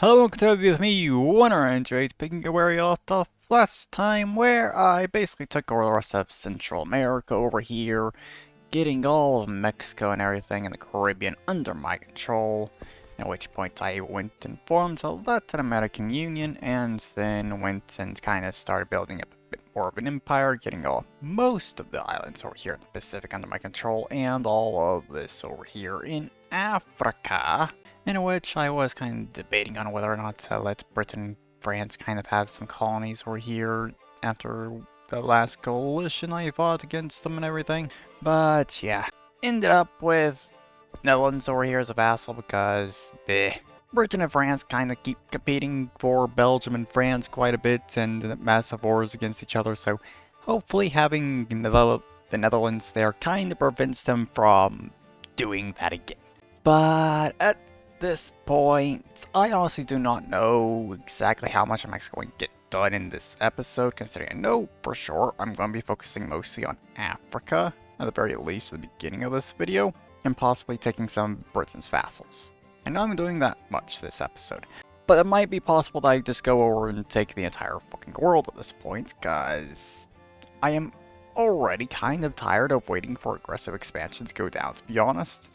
Hello, welcome to with me, Winner and Jade, picking up where we left off last time, where I basically took over the rest of Central America over here, getting all of Mexico and everything in the Caribbean under my control, at which point I went and formed the Latin American Union, and then went and kind of started building up a bit more of an empire, getting most of the islands over here in the Pacific under my control, and all of this over here in Africa. In which I was kind of debating on whether or not to let Britain and France kind of have some colonies over here after the last coalition I fought against them and everything. But yeah, ended up with Netherlands over here as a vassal because Britain and France kind of keep competing for Belgium and France quite a bit and massive wars against each other, so hopefully having the Netherlands there kind of prevents them from doing that again. But at this point, I honestly do not know exactly how much I'm actually going to get done in this episode, considering I know for sure I'm going to be focusing mostly on Africa, at the very least at the beginning of this video, and possibly taking some of Britain's vassals. I know I'm doing that much this episode, but it might be possible that I just go over and take the entire fucking world at this point, because I am already kind of tired of waiting for aggressive expansion to go down, to be honest.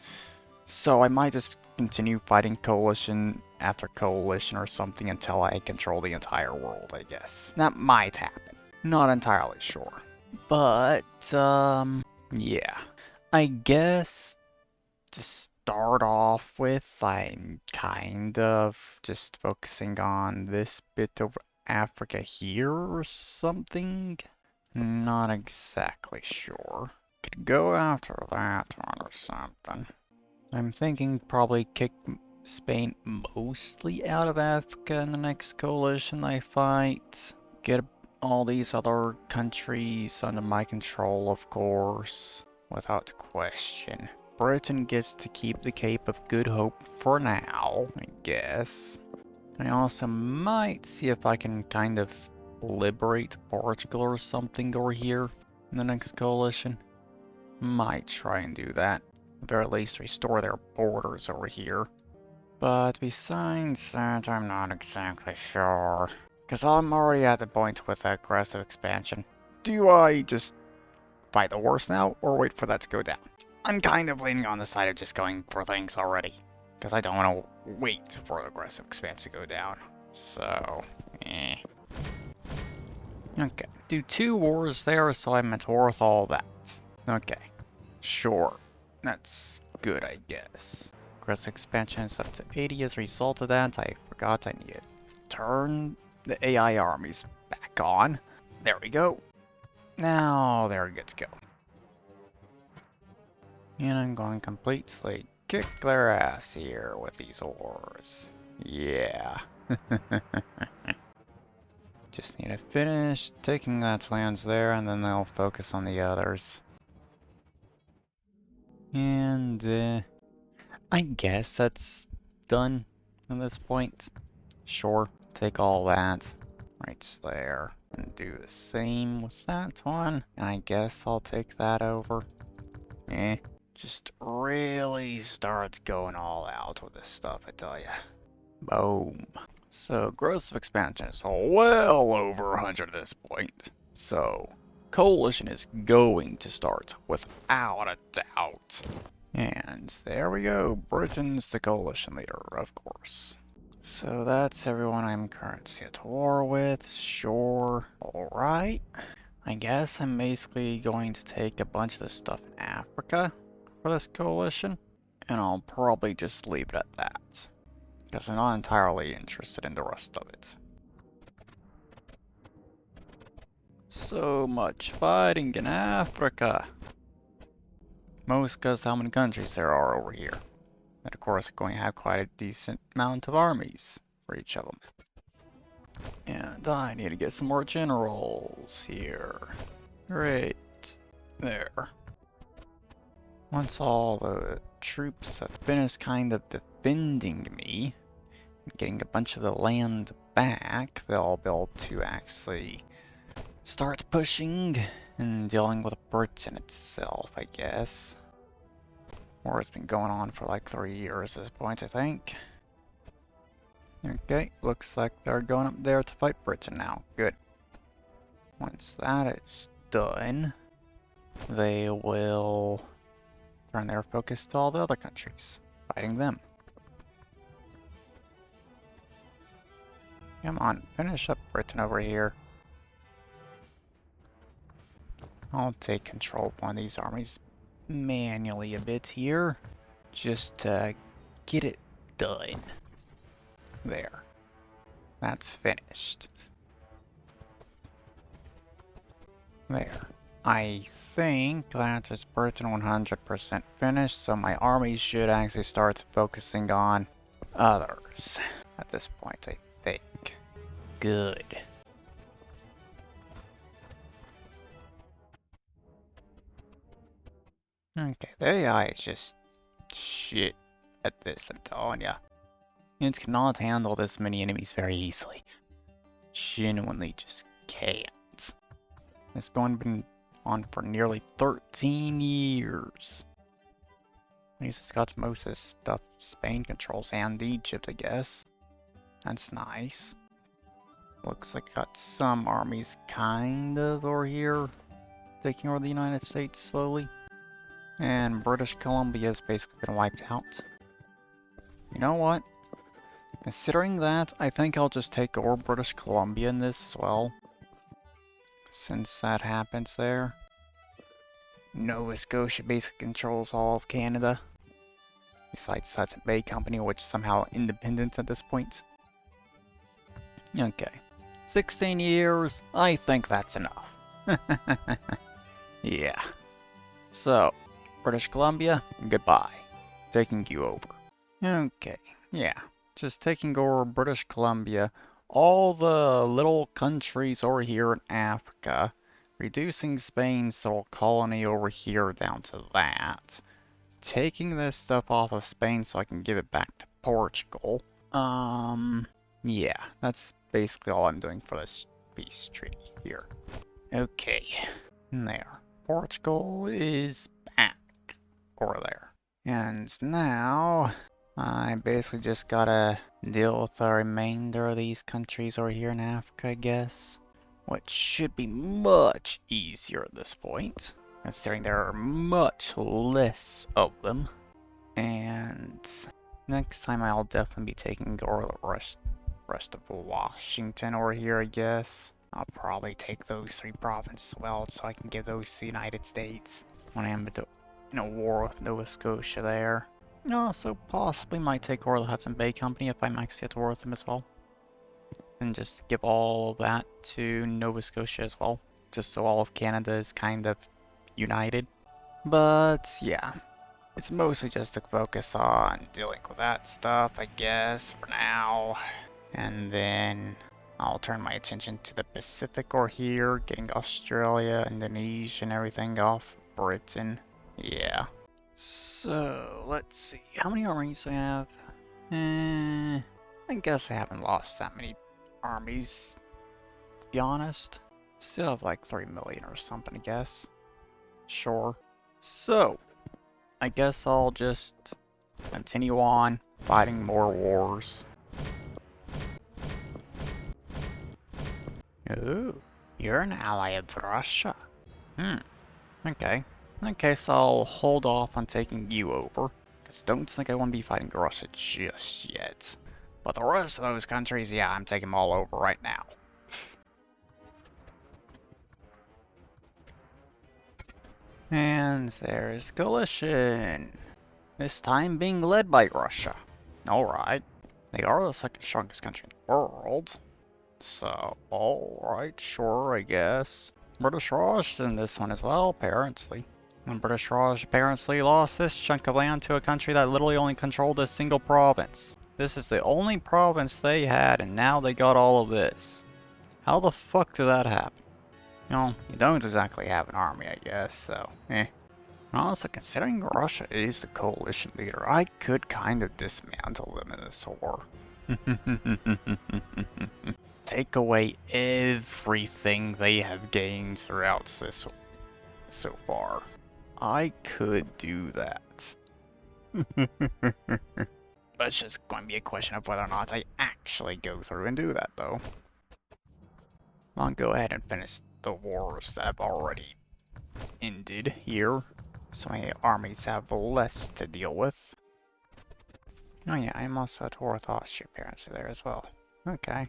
So I might just continue fighting coalition after coalition or something until I control the entire world, I guess. That might happen. Not entirely sure. But, yeah. I guess to start off with, I'm kind of just focusing on this bit of Africa here or something. Not exactly sure. Could go after that one or something. I'm thinking probably kick Spain mostly out of Africa in the next coalition I fight. Get all these other countries under my control, of course, without question. Britain gets to keep the Cape of Good Hope for now, I guess. I also might see if I can kind of liberate Portugal or something over here in the next coalition. Might try and do that. At the very least restore their borders over here. But besides that, I'm not exactly sure. Because I'm already at the point with aggressive expansion. Do I just fight the wars now, or wait for that to go down? I'm kind of leaning on the side of just going for things already. Because I don't want to wait for aggressive expansion to go down. So, Okay, do 2 wars there, so I'm worth all that. Okay, sure. That's good, I guess. Aggressive expansion is up to 80 as a result of that. I forgot I need to turn the AI armies back on. There we go. Now they're good to go. And I'm going to completely kick their ass here with these wars. Yeah. Just need to finish taking that lands there, and then they'll focus on the others. And, I guess that's done at this point. Sure, take all that right there and do the same with that one. And I guess I'll take that over. Just really starts going all out with this stuff, I tell ya. Boom. So, growth of expansion is well over 100 at this point. So, coalition is going to start without a doubt. And there we go, Britain's the coalition leader, of course. So that's everyone I'm currently at war with, sure. Alright, I guess I'm basically going to take a bunch of this stuff in Africa for this coalition, and I'll probably just leave it at that, because I'm not entirely interested in the rest of it. So much fighting in Africa. Most because how many countries there are over here. And of course, going to have quite a decent amount of armies for each of them. And I need to get some more generals here. Great. There. Once all the troops have finished kind of defending me, and getting a bunch of the land back, they'll be able to actually start pushing and dealing with Britain itself, I guess. War has been going on for like 3 years at this point, I think. Okay, looks like they're going up there to fight Britain now. Good. Once that is done, they will turn their focus to all the other countries, fighting them. Come on, finish up Britain over here. I'll take control of one of these armies manually a bit here, just to get it done. There. That's finished. There. I think that is Britain 100% finished, so my armies should actually start focusing on others at this point, I think. Good. Okay, the AI is just shit at this, I'm telling ya. It cannot handle this many enemies very easily. Genuinely just can't. It's been on for nearly 13 years. At least it's got most of the stuff Spain controls and Egypt, I guess. That's nice. Looks like got some armies kind of over here, taking over the United States slowly. And British Columbia's basically been wiped out. You know what? Considering that, I think I'll just take over British Columbia in this as well. Since that happens there. Nova Scotia basically controls all of Canada. Besides Hudson Bay Company, which is somehow independent at this point. Okay. 16 years, I think that's enough. Yeah. So, British Columbia, goodbye. Taking you over. Okay, yeah. Just taking over British Columbia. All the little countries over here in Africa. Reducing Spain's little colony over here down to that. Taking this stuff off of Spain so I can give it back to Portugal. Yeah, that's basically all I'm doing for this peace treaty here. Okay, there. Portugal is back over there. And now, I basically just gotta deal with the remainder of these countries over here in Africa, I guess. Which should be much easier at this point, considering there are much less of them. And next time I'll definitely be taking over the rest of Washington over here, I guess. I'll probably take those 3 provinces as well, so I can give those to the United States when I'm in a war with Nova Scotia there. Also, possibly might take over the Hudson Bay Company if I'm actually at war with them as well. And just give all of that to Nova Scotia as well, just so all of Canada is kind of united. But yeah, it's mostly just to focus on dealing with that stuff, I guess, for now. And then I'll turn my attention to the Pacific or here, getting Australia, Indonesia, and everything off Britain. Yeah. So, let's see. How many armies do I have? I guess I haven't lost that many armies, to be honest. Still have like 3 million or something, I guess. Sure. So, I guess I'll just continue on fighting more wars. Ooh, you're an ally of Russia. Okay. In that case, I'll hold off on taking you over, because I don't think I want to be fighting Russia just yet. But the rest of those countries, yeah, I'm taking them all over right now. And there's coalition. This time being led by Russia. Alright. They are the second strongest country in the world. So, alright, sure, I guess. British Raj in this one as well, apparently. And British Raj apparently lost this chunk of land to a country that literally only controlled a single province. This is the only province they had, and now they got all of this. How the fuck did that happen? You know, you don't exactly have an army, I guess, so, Honestly, considering Russia is the coalition leader, I could kind of dismantle them in this war. Take away everything they have gained throughout this so far. I could do that. But it's just going to be a question of whether or not I actually go through and do that, though. I'll go ahead and finish the wars that I've already ended here, so my armies have less to deal with. Oh yeah, I'm also at war with Austria apparently there as well. Okay.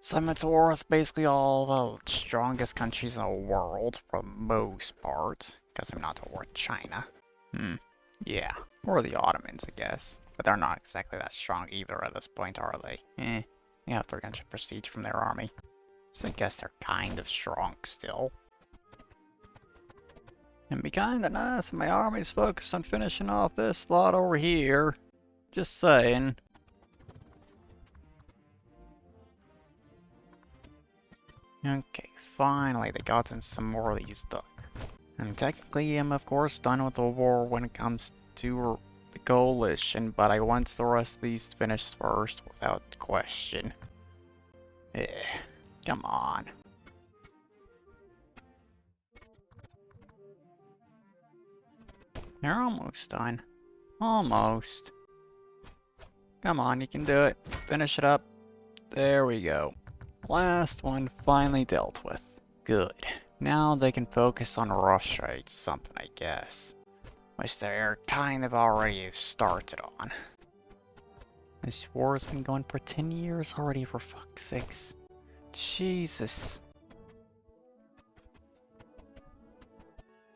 So I'm at war with basically all the strongest countries in the world, for the most part, because I'm not at war with China. Yeah. Or the Ottomans, I guess. But they're not exactly that strong either at this point, are they? Yeah, 300 prestige from their army. So I guess they're kind of strong still. It'd be kinda nice if my army's focused on finishing off this lot over here. Just saying. Okay, finally they gotten some more of these done. And technically I'm of course done with the war when it comes to the coalition, but I want the rest of these finished first without question. Come on. They're almost done. Almost. Come on, you can do it. Finish it up. There we go. Last one finally dealt with. Good. Now they can focus on Russia or something, I guess. Which they're kind of already started on. This war's been going for 10 years already, for fuck's sakes. Jesus.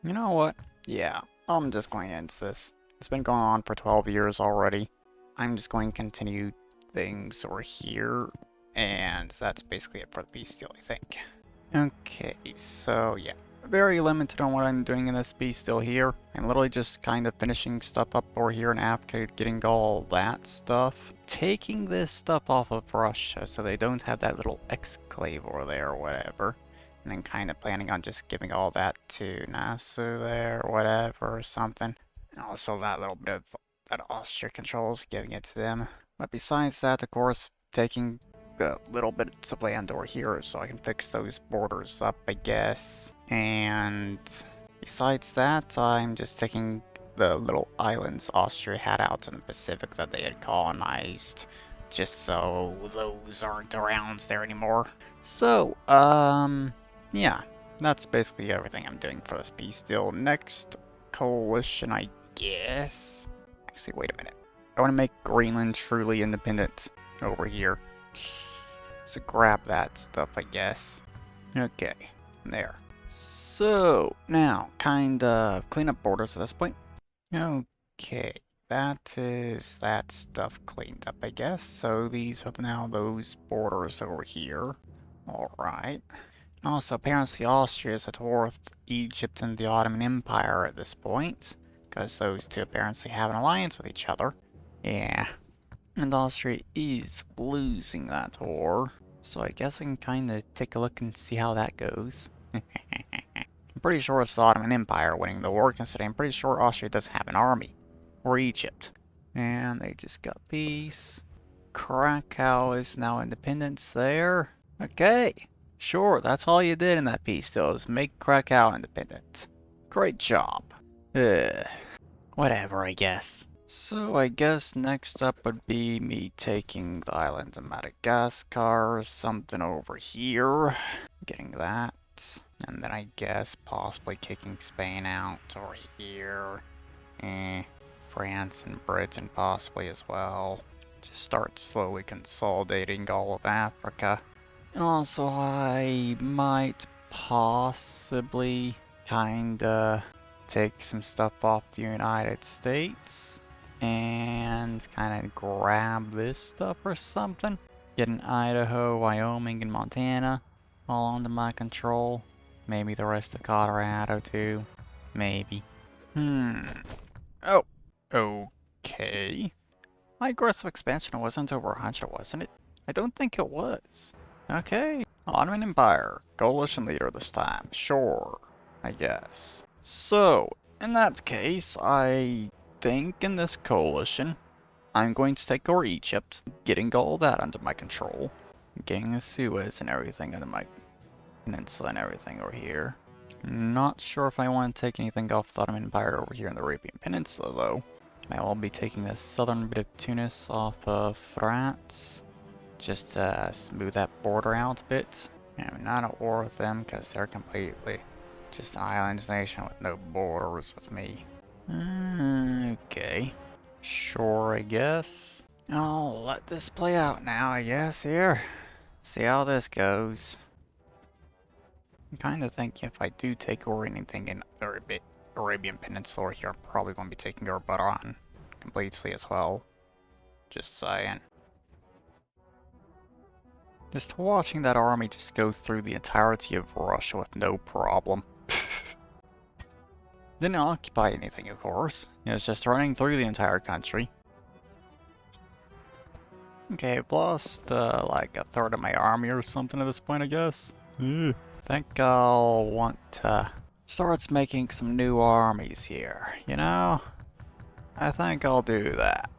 You know what? Yeah, I'm just going to end this. It's been going on for 12 years already. I'm just going to continue things over here. And that's basically it for the peace deal, I think. Okay, so yeah. Very limited on what I'm doing in this piece still here. I'm literally just kind of finishing stuff up over here in Africa, getting all that stuff. Taking this stuff off of Russia so they don't have that little exclave over there or whatever. And then kind of planning on just giving all that to Nassau there or whatever or something. And also that little bit of that Austria controls, giving it to them. But besides that, of course, taking the little bits of land over here so I can fix those borders up, I guess. And besides that, I'm just taking the little islands Austria had out in the Pacific that they had colonized, just so those aren't around there anymore. So, yeah, that's basically everything I'm doing for this piece deal. Next coalition, I guess. Actually, wait a minute. I want to make Greenland truly independent over here. So grab that stuff, I guess. Okay, there. So, now, kind of clean up borders at this point. Okay, that is that stuff cleaned up, I guess. So these are now those borders over here. Alright. Also, apparently Austria is at war with Egypt and the Ottoman Empire at this point, because those two apparently have an alliance with each other. Yeah. And Austria is losing that war, so I guess I can kind of take a look and see how that goes. I'm pretty sure it's the Ottoman Empire winning the war, considering I'm pretty sure Austria doesn't have an army. Or Egypt. And they just got peace. Krakow is now independence there. Okay, sure, that's all you did in that peace deal, is make Krakow independent. Great job. Whatever, I guess. So I guess next up would be me taking the island of Madagascar or something over here. Getting that. And then I guess possibly kicking Spain out over here. France and Britain possibly as well. Just start slowly consolidating all of Africa. And also I might possibly kinda take some stuff off the United States and kind of grab this stuff or something. Getting Idaho, Wyoming, and Montana all under my control. Maybe the rest of Colorado too. Maybe. Oh. Okay. My aggressive expansion wasn't over 100, wasn't it? I don't think it was. Okay. Ottoman Empire. Coalition leader this time. Sure. I guess. So, in that case, I think in this coalition, I'm going to take over Egypt, getting all that under my control, getting the Suez and everything under my peninsula and everything over here. Not sure if I want to take anything off the Ottoman Empire over here in the Arabian Peninsula, though. I will be taking the southern bit of Tunis off of France, just to smooth that border out a bit. And I'm not at war with them because they're completely just an islands nation with no borders with me. Okay. Sure, I guess. I'll let this play out now, I guess, here. See how this goes. I'm kind of thinking if I do take over anything in the Arabian Peninsula here, I'm probably going to be taking over Bahrain completely as well. Just saying. Just watching that army just go through the entirety of Russia with no problem. Didn't occupy anything, of course. It was just running through the entire country. Okay, I've lost like a third of my army or something at this point, I guess. Think I'll want to start making some new armies here, you know? I think I'll do that.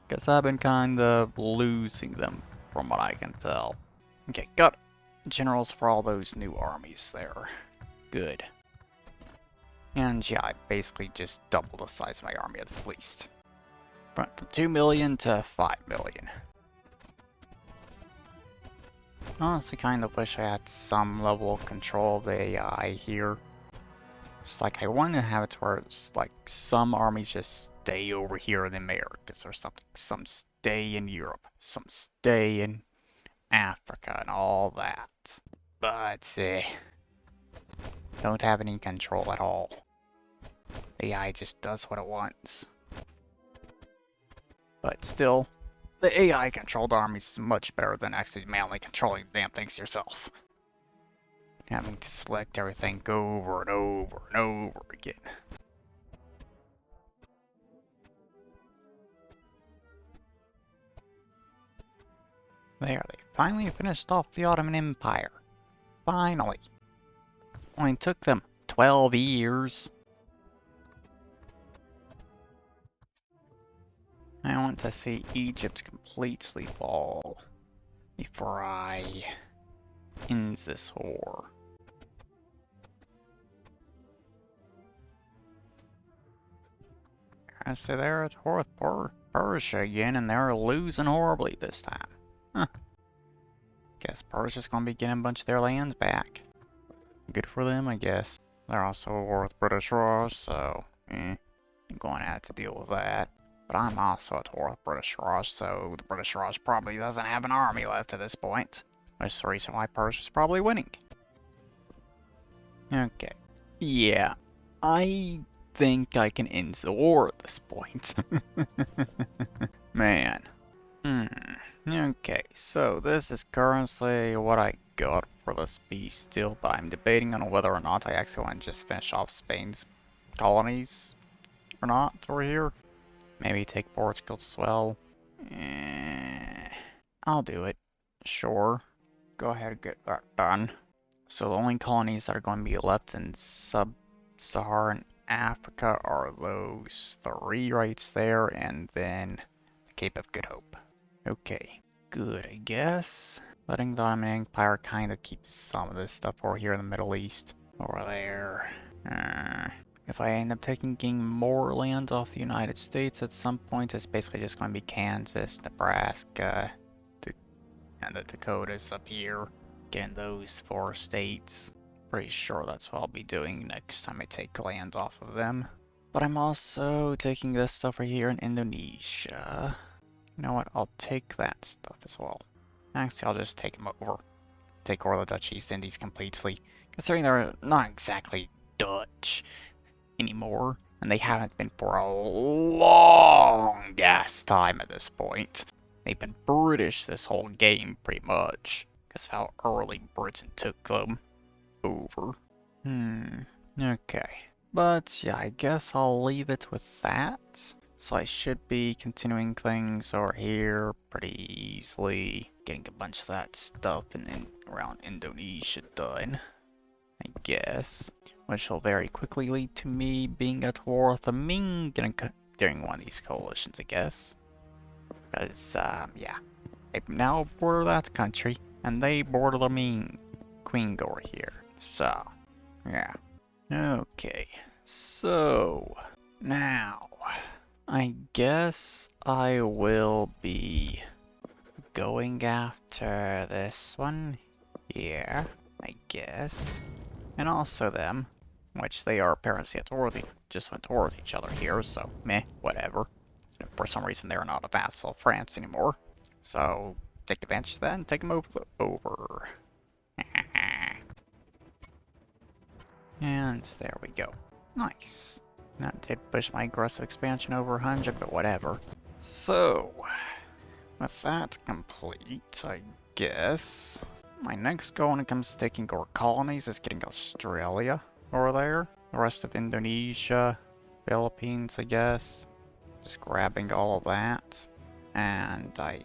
Because I've been kind of losing them from what I can tell. Okay, got generals for all those new armies there. Good. And yeah, I basically just doubled the size of my army at least. Went from 2 million to 5 million. Honestly, kind of wish I had some level of control of the AI here. It's like I want to have it where it's like some armies just stay over here in the Americas or something. Some stay in Europe. Some stay in Africa and all that. But don't have any control at all. The AI just does what it wants. But still, the AI controlled armies is much better than actually manually controlling the damn things yourself. Having to select everything over and over and over again. There, they finally finished off the Ottoman Empire. Finally. Only took them 12 years. I want to see Egypt completely fall before I end this war. I say they're at war with Persia again, and they're losing horribly this time. Huh. Guess Persia's gonna be getting a bunch of their lands back. Good for them, I guess. They're also at war with British Raj, so I'm going to have to deal with that. But I'm also at war with British Raj, so the British Raj probably doesn't have an army left at this point. Which is the reason why Persia's probably winning. Okay. Yeah. I think I can end the war at this point. Man. Okay, so this is currently what I got for this beast still, but I'm debating on whether or not I actually want to just finish off Spain's colonies or not over here. Maybe take Portugal as well. I'll do it. Sure. Go ahead and get that done. So the only colonies that are going to be left in sub-Saharan Africa are those 3 right there, and then the Cape of Good Hope. Okay, good, I guess. Letting the Ottoman Empire kind of keep some of this stuff over here in the Middle East. Over there. If I end up taking more land off the United States at some point, it's basically just going to be Kansas, Nebraska, and the Dakotas up here. Getting those 4 states. Pretty sure that's what I'll be doing next time I take land off of them. But I'm also taking this stuff right here in Indonesia. You know what? I'll take that stuff as well. Actually, I'll just take them over. Take over the Dutch East Indies completely. Considering they're not exactly Dutch anymore. And they haven't been for a long ass time at this point. They've been British this whole game, pretty much. Because of how early Britain took them over. Okay. But yeah, I guess I'll leave it with that. So I should be continuing things over here pretty easily. Getting a bunch of that stuff in around Indonesia done, I guess. Which will very quickly lead to me being at war with the Ming during one of these coalitions, I guess. Because, yeah. I now border that country, and they border the Ming Queen over here. So, yeah. Okay. So, now, I guess I will be going after this one here, I guess. And also them, which they are apparently at war with, just went to war with each other here, so meh, whatever. And for some reason they're not a vassal of France anymore. So take advantage of that and take them over. And there we go. Nice. That did push my aggressive expansion over 100, but whatever. So, with that complete, I guess, my next goal when it comes to taking over colonies is getting Australia over there. The rest of Indonesia, Philippines, I guess. Just grabbing all of that. And I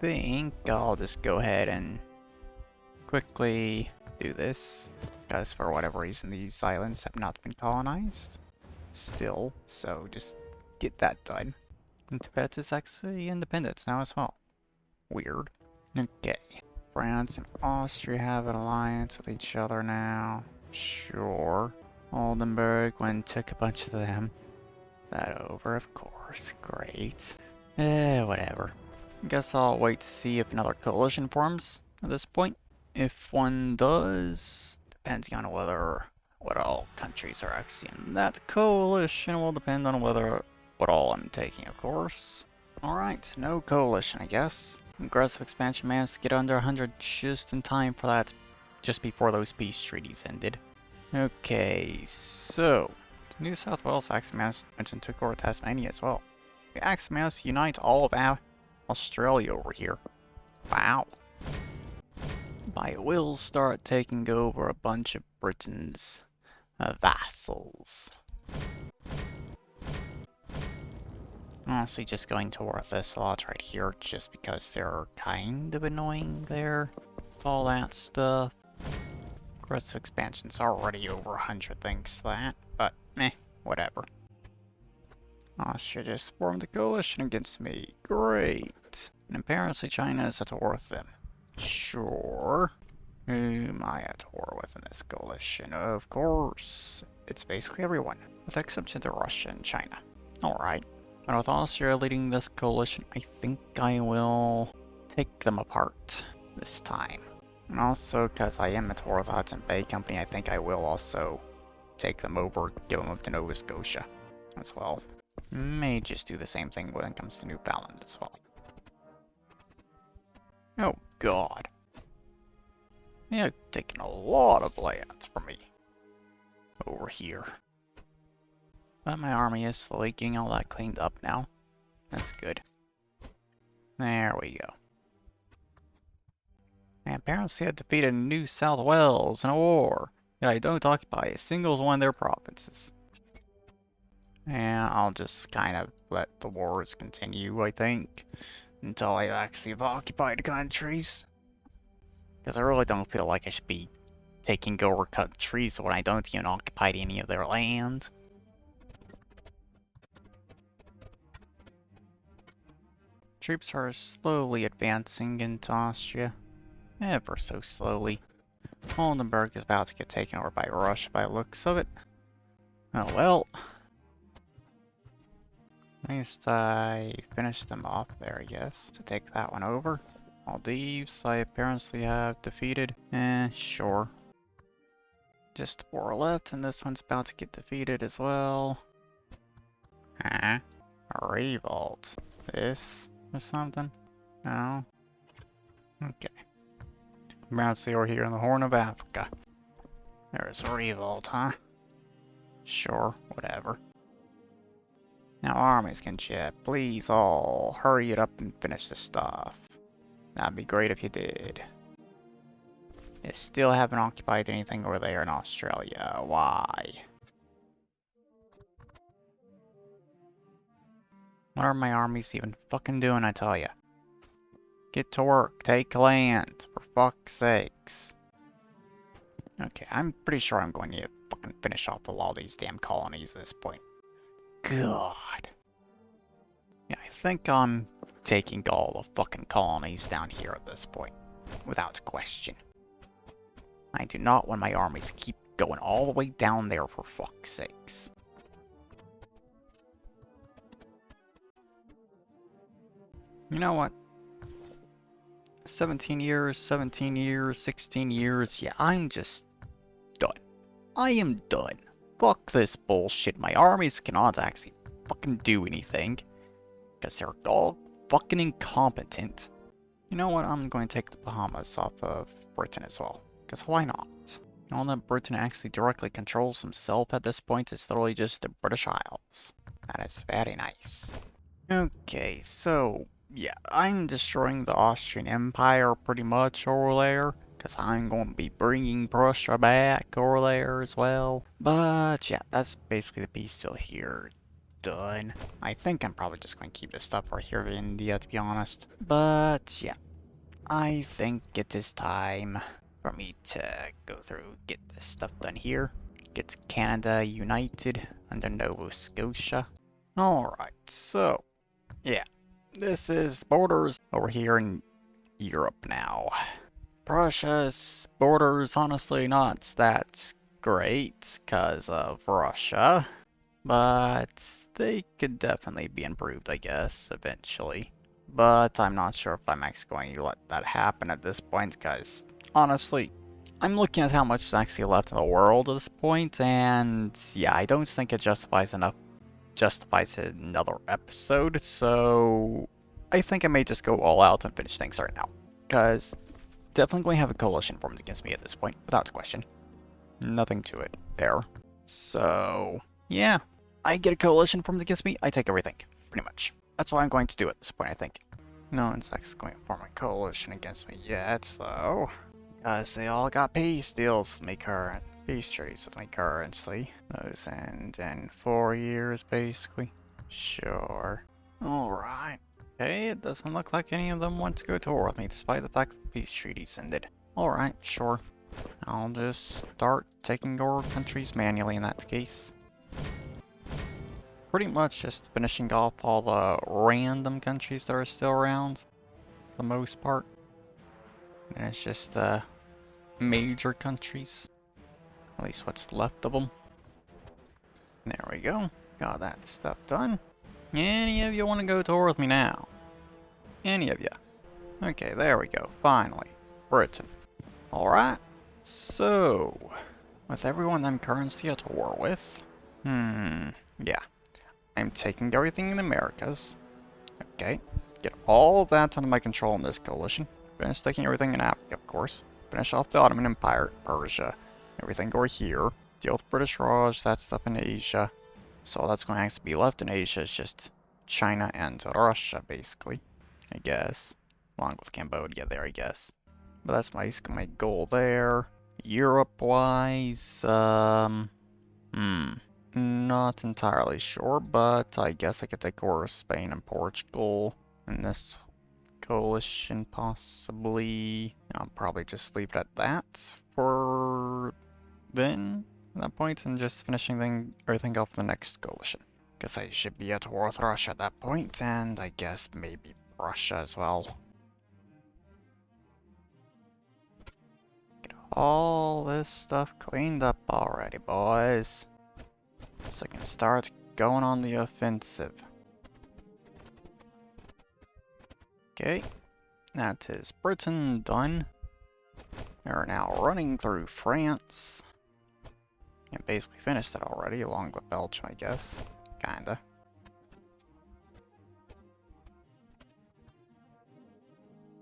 think I'll just go ahead and quickly do this. Because for whatever reason these islands have not been colonized still. So just get that done. And Tibet is actually independent now as well. Weird. Okay. France and Austria have an alliance with each other now. Sure. Oldenburg went and took a bunch of them. That over, of course. Great. Whatever. Guess I'll wait to see if another coalition forms at this point. If one does, depending on what all countries are actually in that coalition will depend on what all I'm taking, of course. Alright, no coalition, I guess. Aggressive expansion managed to get under 100 just in time for that, just before those peace treaties ended. Okay, so New South Wales actually managed to took over Tasmania as well. We actually managed to unite all of Australia over here. Wow. I will start taking over a bunch of Britain's vassals. Honestly, just going towards this lot right here just because they're kind of annoying there with all that stuff. Aggressive expansion's already over 100 thanks to that, but meh, whatever. Austria just formed a coalition against me. Great. And apparently China is at war with them. Sure. Who am I at war with in this coalition? Of course. It's basically everyone, with the exception of Russia and China. Alright. And with Austria leading this coalition, I think I will take them apart this time. And also, because I am at war with the Hudson Bay Company, I think I will also take them over, give them up to Nova Scotia as well. May just do the same thing when it comes to Newfoundland as well. Oh god. You're taking a lot of lands from me over here. But my army is slowly getting all that cleaned up now. That's good. There we go. And apparently I defeated New South Wales in a war, yet I don't occupy a single one of their provinces. And I'll just kind of let the wars continue, I think, until I actually have occupied countries. Because I really don't feel like I should be taking over countries when I don't even occupy any of their land. Troops are slowly advancing into Austria. Ever so slowly. Oldenburg is about to get taken over by Russia by the looks of it. Oh well. At least I finished them off there, I guess, to take that one over. Maldives, I apparently have defeated. Sure. Just 4 left, and this one's about to get defeated as well. Huh? A revolt. This or something? No? Okay. Apparently we're here in the Horn of Africa. There's a revolt, huh? Sure, whatever. Now armies can chat. Please all hurry it up and finish this stuff. That'd be great if you did. You still haven't occupied anything over there in Australia. Why? What are my armies even fucking doing, I tell ya? Get to work. Take land. For fuck's sakes. Okay, I'm pretty sure I'm going to fucking finish off all these damn colonies at this point. God. Yeah, I think I'm taking all the fucking colonies down here at this point. Without question. I do not want my armies to keep going all the way down there for fuck's sakes. You know what? 17 years, 17 years, 16 years. Yeah, I'm just done. I am done. Fuck this bullshit. My armies cannot actually fucking do anything. Because they're all fucking incompetent. You know what? I'm going to take the Bahamas off of Britain as well. Because why not? All that Britain actually directly controls himself at this point is literally just the British Isles. That is very nice. Okay, so yeah, I'm destroying the Austrian Empire pretty much over there. Because I'm going to be bringing Prussia back over there as well. But yeah, that's basically the piece still here. Done. I think I'm probably just going to keep this stuff right here in India, to be honest. But yeah, I think it is time for me to go through, get this stuff done here. Get Canada united under Nova Scotia. Alright, so yeah, this is the borders over here in Europe now. Prussia's borders, honestly, not that great because of Russia, but they could definitely be improved, I guess, eventually. But I'm not sure if I'm actually going to let that happen at this point, because honestly, I'm looking at how much is actually left in the world at this point, and yeah, I don't think it justifies another episode, so I think I may just go all out and finish things right now, because definitely going to have a coalition formed against me at this point, without question. Nothing to it there. So, yeah. I get a coalition formed against me, I take everything, pretty much. That's what I'm going to do at this point, I think. No one's actually going to form a coalition against me yet, though. Because they all got peace deals with me current. Peace treaties with me currently. Those end in 4 years, basically. Sure. Alright. Okay, it doesn't look like any of them want to go to war with me, despite the fact that the peace treaties ended. Alright, sure. I'll just start taking over countries manually in that case. Pretty much just finishing off all the random countries that are still around, for the most part. And it's just the major countries, at least what's left of them. There we go, got that stuff done. Any of you want to go to war with me now? Any of you? Okay, there we go, finally. Britain. Alright, so, with everyone I'm currently at war with, yeah. I'm taking everything in the Americas. Okay, get all of that under my control in this coalition. Finish taking everything in Africa, of course. Finish off the Ottoman Empire, Persia, everything over here. Deal with British Raj, that stuff in Asia. So all that's going to actually be left in Asia is just China and Russia, basically. I guess. Along with Cambodia there, I guess. But that's my goal there. Europe-wise, not entirely sure, but I guess I could take over Spain and Portugal in this coalition, possibly. I'll probably just leave it at that for then, at that point, and just finishing everything off the next coalition. Guess I should be at war with Russia at that point, and I guess maybe Russia as well. Get all this stuff cleaned up already, boys. So I can start going on the offensive. Okay, that is Britain done. They're now running through France. And basically finished it already, along with Belgium, I guess. Kinda.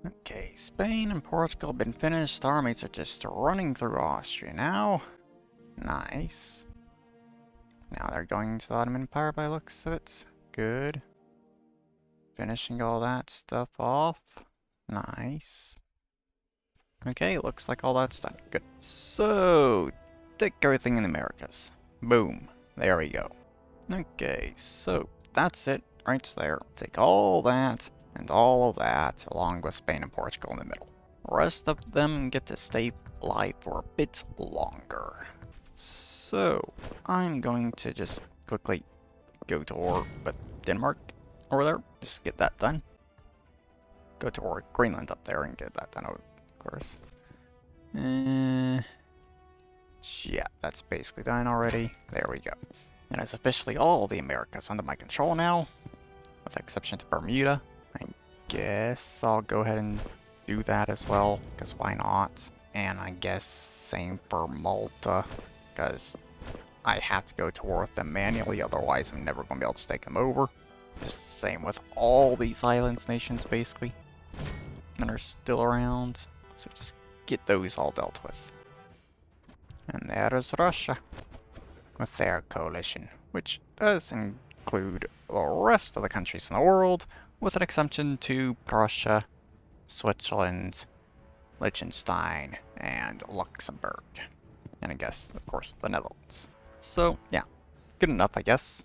Okay, Spain and Portugal have been finished. The armies are just running through Austria now. Nice. Now they're going to the Ottoman Empire by the looks of it. Good. Finishing all that stuff off. Nice. Okay, looks like all that's done. Good. So, take everything in the Americas. Boom. There we go. Okay, so that's it right there. Take all that and all of that along with Spain and Portugal in the middle. The rest of them get to stay alive for a bit longer. So, I'm going to just quickly go to war with Denmark over there. Just get that done. Go to war with Greenland up there and get that done, of course. Yeah, that's basically done already. There we go. And it's officially all the Americas under my control now, with the exception to Bermuda. I guess I'll go ahead and do that as well, because why not? And I guess same for Malta, because I have to go to war with them manually, otherwise I'm never going to be able to take them over. Just the same with all these islands nations, basically, that are still around. So just get those all dealt with. And there is Russia, with their coalition, which does include the rest of the countries in the world, with an exemption to Prussia, Switzerland, Liechtenstein, and Luxembourg. And I guess, of course, the Netherlands. So, yeah, good enough, I guess.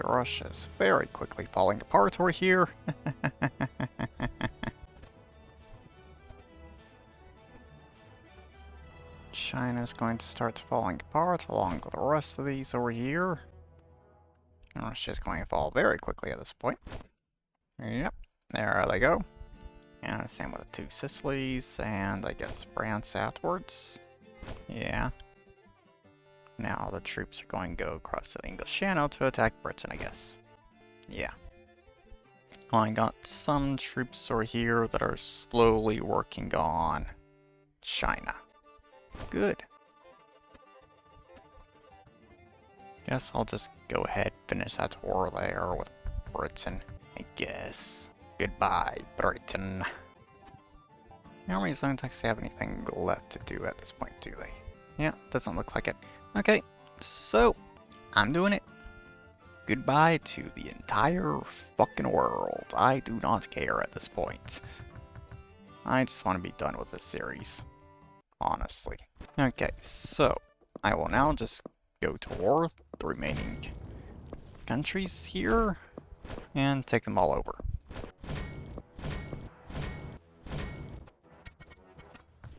Russia's very quickly falling apart over here. China's going to start falling apart along with the rest of these over here. Russia's going to fall very quickly at this point. Yep, there they go. And same with the two Sicilies, and I guess France afterwards. Yeah. Now the troops are going to go across the English Channel to attack Britain, I guess. Yeah. Well, I got some troops over here that are slowly working on China. Good. Guess I'll just go ahead and finish that war there with Britain, I guess. Goodbye, Britain. How many zone attacks have anything left to do at this point, do they? Yeah, doesn't look like it. Okay, so I'm doing it. Goodbye to the entire fucking world. I do not care at this point. I just want to be done with this series. Honestly. Okay, so I will now just go to war with the remaining countries here and take them all over.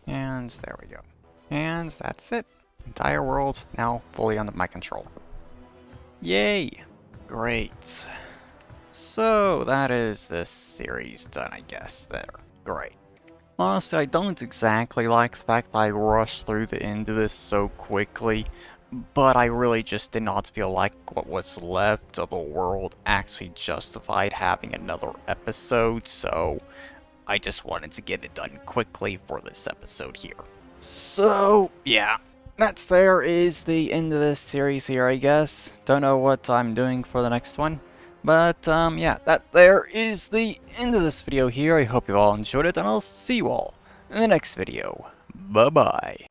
And there we go. And that's it. Entire world now fully under my control. Yay! Great. So that is this series done, I guess. There. Great. Honestly, I don't exactly like the fact that I rushed through the end of this so quickly, but I really just did not feel like what was left of the world actually justified having another episode, so I just wanted to get it done quickly for this episode here. So, yeah, there is the end of this series here, I guess. Don't know what I'm doing for the next one. But, yeah, there is the end of this video here. I hope you all enjoyed it, and I'll see you all in the next video. Bye-bye.